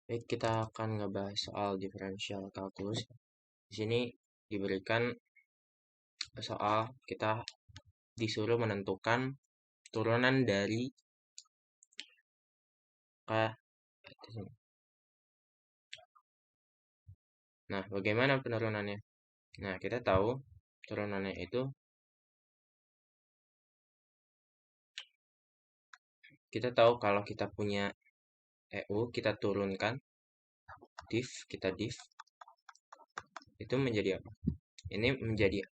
Baik, kita akan ngebahas soal differential calculus. Di sini diberikan soal kita disuruh menentukan turunan dari Nah, bagaimana penurunannya? Nah, kita tahu turunannya itu kita tahu kalau kita punya EU, kita turunkan kita div itu menjadi apa? Ini menjadi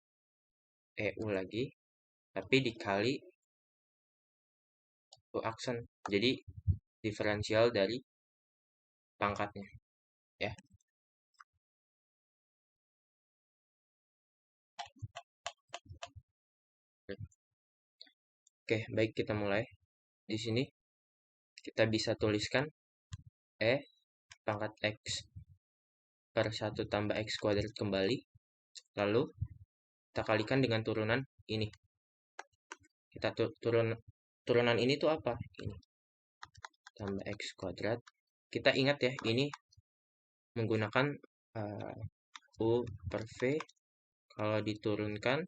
EU lagi, tapi dikali aksen. Jadi diferensial dari pangkatnya, ya. Oke, baik, kita mulai. Di sini kita bisa tuliskan pangkat X per 1 tambah X kuadrat kembali. Lalu kita kalikan dengan turunan ini. Kita turunan ini tuh apa? Ini tambah X kuadrat. Kita ingat ya, ini menggunakan U per V. Kalau diturunkan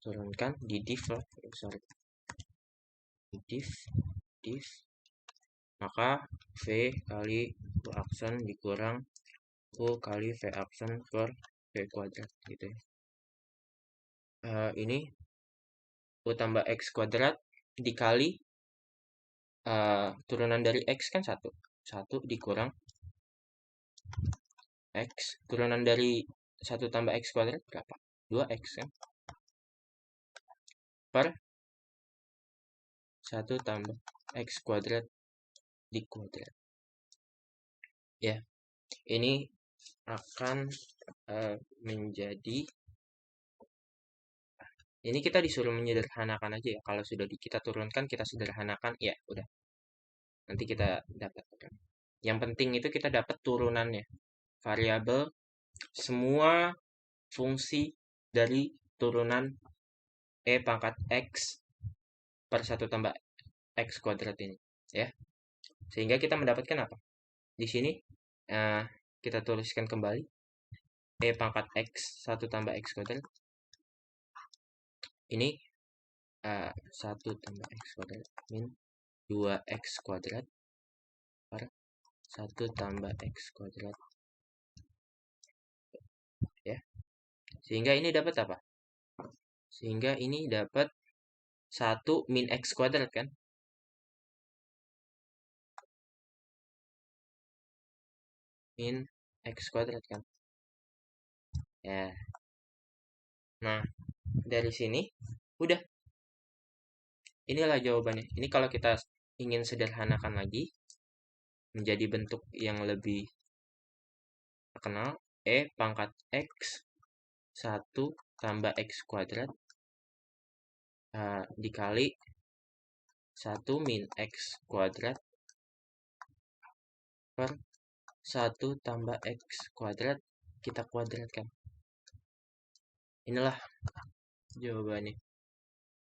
turunkan di div lah, sorry, di div, maka V kali U aksen dikurang U kali V aksen per V kuadrat gitu ya. Ini U tambah X kuadrat dikali turunan dari X kan 1 dikurang X, turunan dari 1 tambah X kuadrat berapa? 2X kan? Per 1 tambah X kuadrat di kuadrat. Ya, ini akan menjadi, ini kita disuruh menyederhanakan aja ya. Kalau sudah kita turunkan, kita sederhanakan, ya udah. Nanti kita dapat. Yang penting itu kita dapat turunannya. Variabel semua fungsi dari turunan E pangkat X per 1 tambah X kuadrat ini, ya. Sehingga kita mendapatkan apa? Di sini kita tuliskan kembali E pangkat X 1 tambah X kuadrat. Ini 1 tambah X kuadrat min 2X kuadrat per 1 tambah X kuadrat. Ya. Sehingga ini dapat apa? Sehingga ini dapat 1 min X kuadrat kan? Min X kuadrat kan? Ya. Nah, dari sini udah. Inilah jawabannya. Ini kalau kita ingin sederhanakan lagi menjadi bentuk yang lebih terkenal, E pangkat X 1 tambah X kuadrat dikali 1 min X kuadrat per 1 tambah X kuadrat kita kuadratkan. Inilah jawabannya.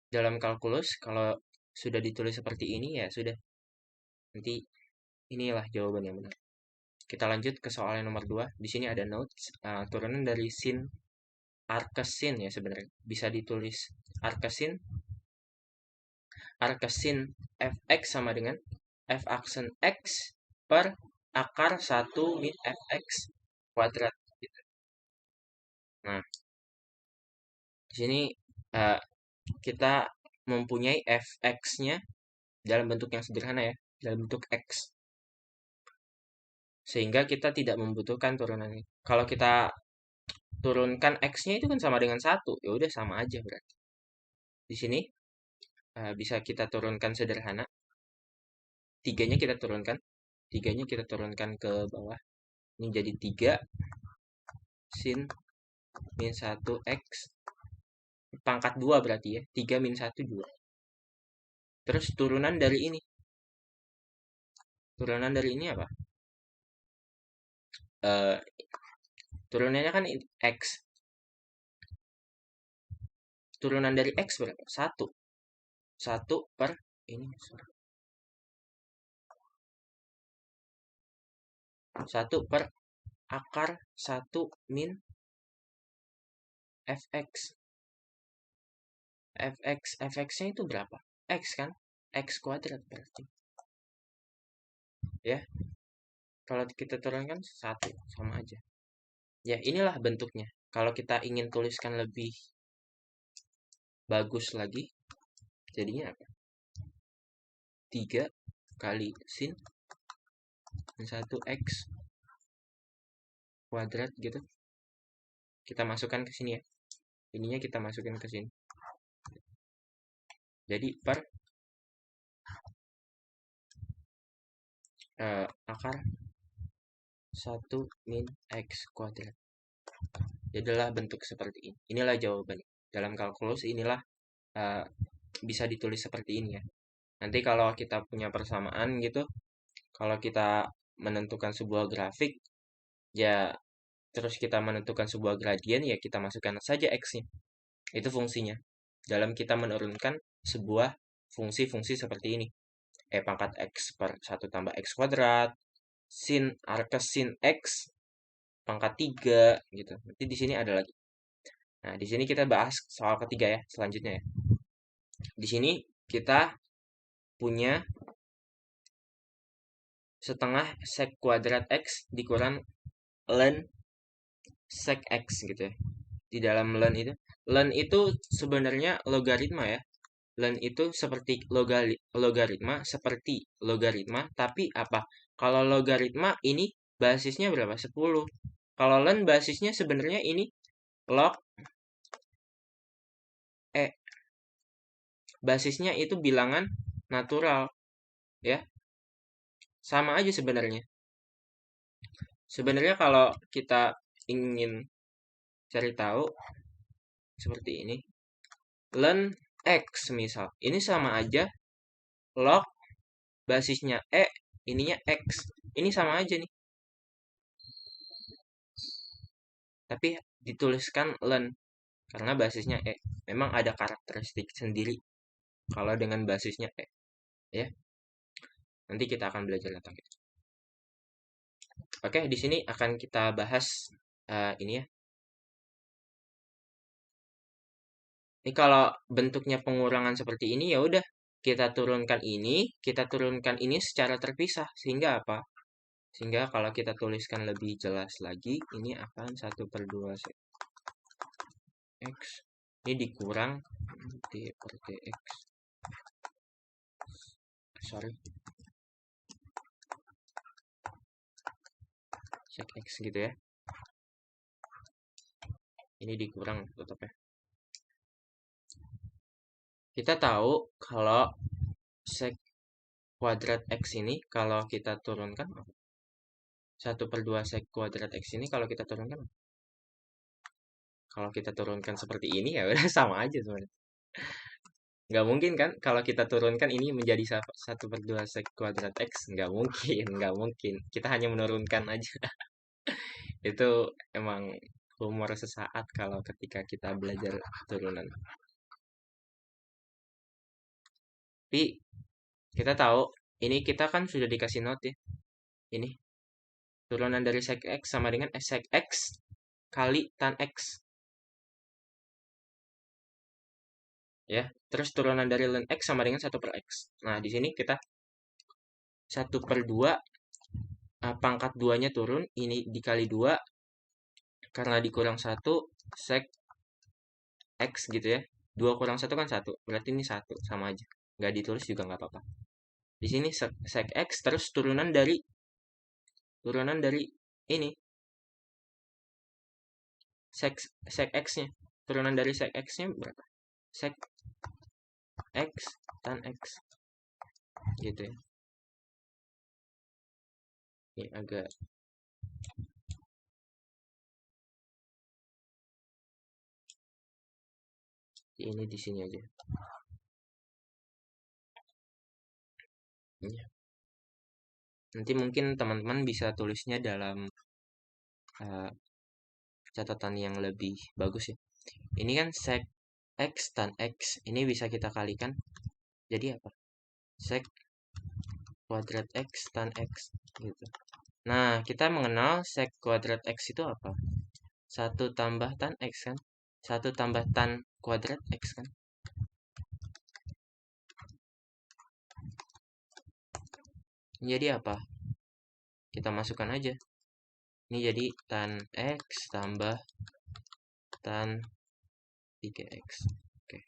Dalam kalkulus, kalau sudah ditulis seperti ini, ya sudah. Nanti inilah jawaban yang benar. Kita lanjut ke soal yang nomor 2. Di sini ada notes, turunan dari sin arcsin ya sebenarnya. Bisa ditulis arcsin fx sama dengan f aksen x per akar 1 min fx kuadrat. Nah, di sini kita mempunyai fx-nya dalam bentuk yang sederhana ya, dalam bentuk x. Sehingga kita tidak membutuhkan turunan ini. Kalau kita turunkan x-nya itu kan sama dengan 1, ya udah sama aja berarti. Di sini bisa kita turunkan sederhana. 3-nya kita turunkan. 3-nya kita turunkan ke bawah. Ini jadi 3 sin min 1x pangkat 2 berarti ya. 3 min 1 2. Terus turunan dari ini. Turunan dari ini apa? Turunannya kan x. Turunan dari x berapa? 1. 1 per ini. 1 per akar 1 min fx. Fx-nya itu berapa? X kan? X kuadrat berarti. Ya, kalau kita turunkan 1, sama aja. Ya, inilah bentuknya. Kalau kita ingin tuliskan lebih bagus lagi, jadinya apa? 3 kali sin 1x kuadrat gitu. Kita masukkan ke sini ya. Ininya kita masukkan ke sini. Jadi per akar 1 min x kuadrat. Jadilah bentuk seperti ini. Inilah jawabannya. Dalam kalkulus inilah bisa ditulis seperti ini ya. Nanti kalau kita punya persamaan gitu, kalau kita menentukan sebuah grafik, ya terus kita menentukan sebuah gradien, ya kita masukkan saja x-nya. Itu fungsinya. Dalam kita menurunkan sebuah fungsi-fungsi seperti ini. Pangkat x per 1 tambah x kuadrat, sin arkes sin x, pangkat 3, gitu. Nanti di sini ada lagi. Nah, di sini kita bahas soal ketiga ya, selanjutnya ya. Di sini kita punya setengah sek kuadrat x dikurang ln sek x gitu ya. Di dalam ln itu sebenarnya logaritma ya. Ln itu seperti logaritma, tapi apa? Kalau logaritma ini basisnya berapa? 10. Kalau ln basisnya sebenarnya ini log e. Basisnya itu bilangan natural ya. Sama aja sebenarnya. Sebenarnya kalau kita ingin cari tahu seperti ini, ln x misal, ini sama aja log basisnya e, ininya x. Ini sama aja nih. Tapi dituliskan ln karena basisnya e. Memang ada karakteristik sendiri kalau dengan basisnya e, ya. Nanti kita akan belajar tentang itu. Oke, di sini akan kita bahas ini ya. Ini kalau bentuknya pengurangan seperti ini, ya udah kita turunkan ini secara terpisah, sehingga apa? Sehingga kalau kita tuliskan lebih jelas lagi, ini akan 1/2 x. Ini dikurang d per dx. Sorry. Sek x gitu ya. Ini dikurang tetap ya. Kita tahu kalau sek kuadrat x ini kalau kita turunkan 1/2 sek kuadrat x ini kalau kita turunkan, kalau kita turunkan seperti ini ya udah sama aja sebenarnya. Nggak mungkin kan kalau kita turunkan ini menjadi 1/2 sek kuadrat x, nggak mungkin. Kita hanya menurunkan aja. Itu emang humor sesaat kalau ketika kita belajar turunan. Tapi kita tahu ini kita kan sudah dikasih note ya. Ini turunan dari sek x sama dengan sek x kali tan x. Ya, terus turunan dari ln x sama dengan 1/x. Nah, di sini kita 1/2 pangkat 2-nya turun, ini dikali 2 karena dikurang 1 sek x gitu ya. 2 kurang 1 kan 1, berarti ini 1 sama aja. Nggak ditulis juga nggak apa-apa. Di sini sek x terus turunan dari ini sek x-nya. Turunan dari sek x-nya berapa? Sek x tan x. Gitu ya. Ini agak ini di sini aja. Ya. Nanti mungkin teman-teman bisa tulisnya dalam catatan yang lebih bagus ya. Ini kan sek x tan x. Ini bisa kita kalikan. Jadi apa? Sek kuadrat x tan x gitu. Nah, kita mengenal sek kuadrat X itu apa? 1 tambah tan X kan? 1 tambah tan kuadrat X kan? Jadi apa? Kita masukkan aja. Ini jadi tan X tambah tan 3X. Oke.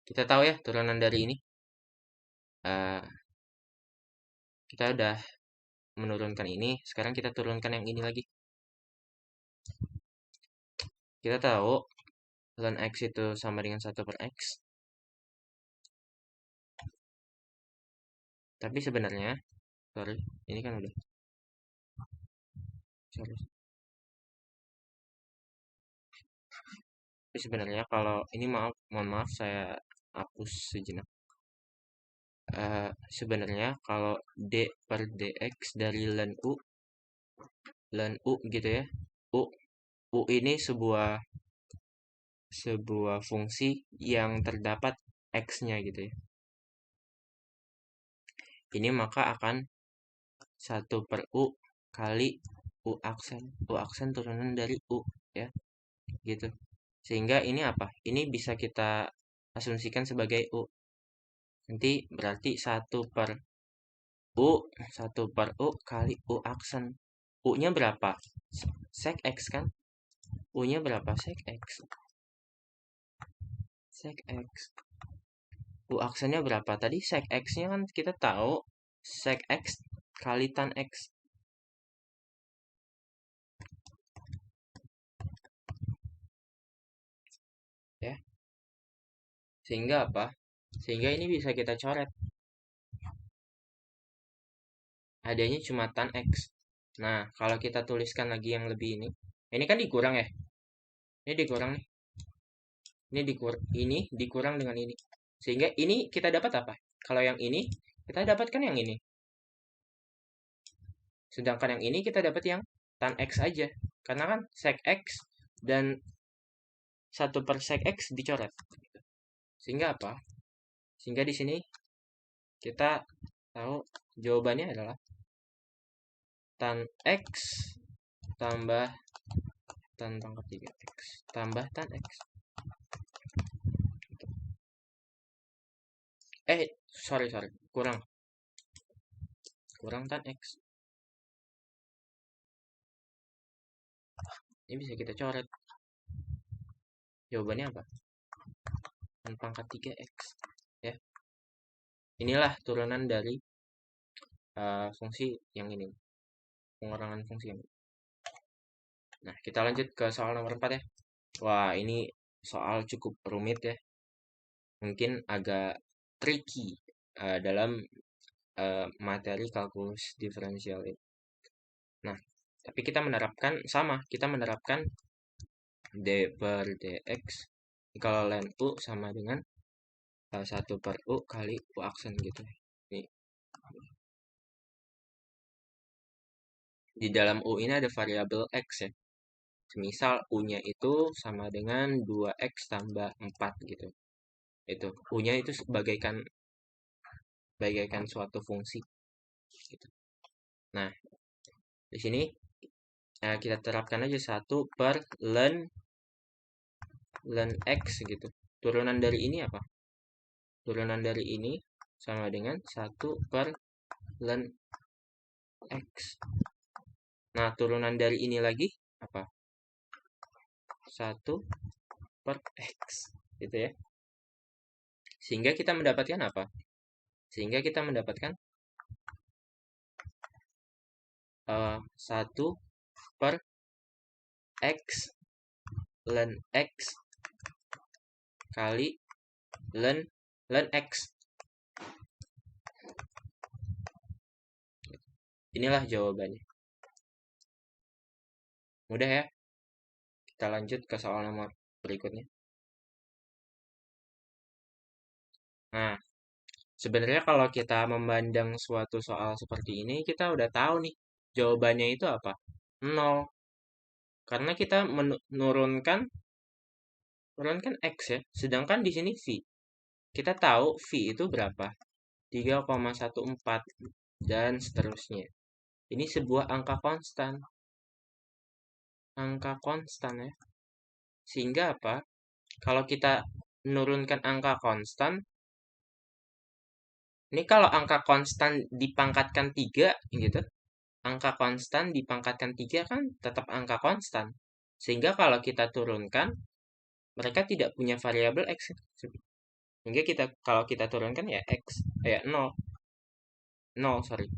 Kita tahu ya turunan dari ini. Kita udah menurunkan ini. Sekarang kita turunkan yang ini lagi. Kita tahu ln X itu sama dengan 1 per X. Tapi sebenarnya, sorry, ini kan udah. Sorry. Tapi sebenarnya kalau ini mohon maaf saya hapus sejenak. Sebenarnya kalau d per dx dari ln u gitu ya, u ini sebuah fungsi yang terdapat x-nya gitu ya. Ini maka akan 1 per u kali u aksen turunan dari u ya, gitu. Sehingga ini apa? Ini bisa kita asumsikan sebagai u. Nanti berarti 1 per u kali u aksen. U-nya berapa? Sek X kan? U-nya berapa? Sek X. Sek X. U aksennya berapa? Tadi sek X-nya kan kita tahu sek X kali tan X. Ya. Sehingga apa? Sehingga ini bisa kita coret. Adanya cuma tan X. Nah, kalau kita tuliskan lagi yang lebih ini kan dikurang ya. Ini dikurang nih. Ini dikurang dengan ini. Sehingga ini kita dapat apa? Kalau yang ini, kita dapatkan yang ini. Sedangkan yang ini kita dapat yang tan X aja. Karena kan sek X dan 1 per sek X dicoret. Sehingga apa? Sehingga di sini kita tahu jawabannya adalah tan X tambah tan pangkat 3X tambah tan X. Sorry. Kurang tan X. Ini bisa kita coret. Jawabannya apa? Tan pangkat 3X. Ya. Inilah turunan dari fungsi yang ini. Pengurangan fungsi yang ini. Nah, kita lanjut ke soal nomor 4 ya. Wah, ini soal cukup rumit ya. Mungkin agak tricky dalam materi kalkulus diferensial ini. Nah, tapi kita menerapkan d per dx kalau ln u sama dengan 1 per u kali u aksen gitu. Nih. Di dalam u ini ada variabel x ya. Semisal u-nya itu sama dengan 2x tambah 4 gitu. Itu u-nya itu bagaikan suatu fungsi gitu. Nah, di sini kita terapkan aja 1 per ln x gitu. Turunan dari ini apa? Turunan dari ini sama dengan 1 per ln x. Nah, turunan dari ini lagi apa? 1 per x gitu ya. Sehingga kita mendapatkan apa? Sehingga kita mendapatkan 1 per x ln x kali ln x. Inilah jawabannya. Mudah ya? Kita lanjut ke soal nomor berikutnya. Nah, sebenarnya kalau kita memandang suatu soal seperti ini, kita udah tahu nih jawabannya itu apa? 0. Karena kita menurunkan x ya. Sedangkan di sini V. Kita tahu V itu berapa? 3,14 dan seterusnya. Ini sebuah angka konstan. Angka konstan ya. Sehingga apa? Kalau kita menurunkan angka konstan, ini kalau angka konstan dipangkatkan 3 gitu, angka konstan dipangkatkan 3 kan tetap angka konstan. Sehingga kalau kita turunkan, mereka tidak punya variabel x. Sehingga kalau kita turunkan ya x, ya 0. 0, sorry.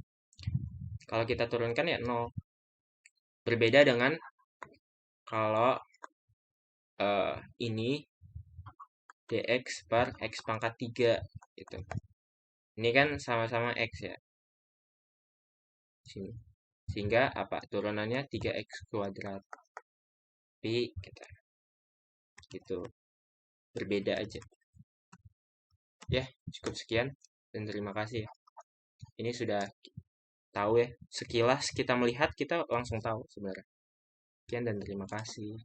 Kalau kita turunkan ya 0. Berbeda dengan kalau ini dx per x pangkat 3 gitu. Ini kan sama-sama x ya. Sini. Sehingga apa? Turunannya 3x kuadrat. Tapi kita gitu. Berbeda aja. Ya, cukup sekian dan terima kasih ya. Ini sudah tahu ya. Sekilas kita melihat kita langsung tahu sebenarnya. Sekian dan terima kasih.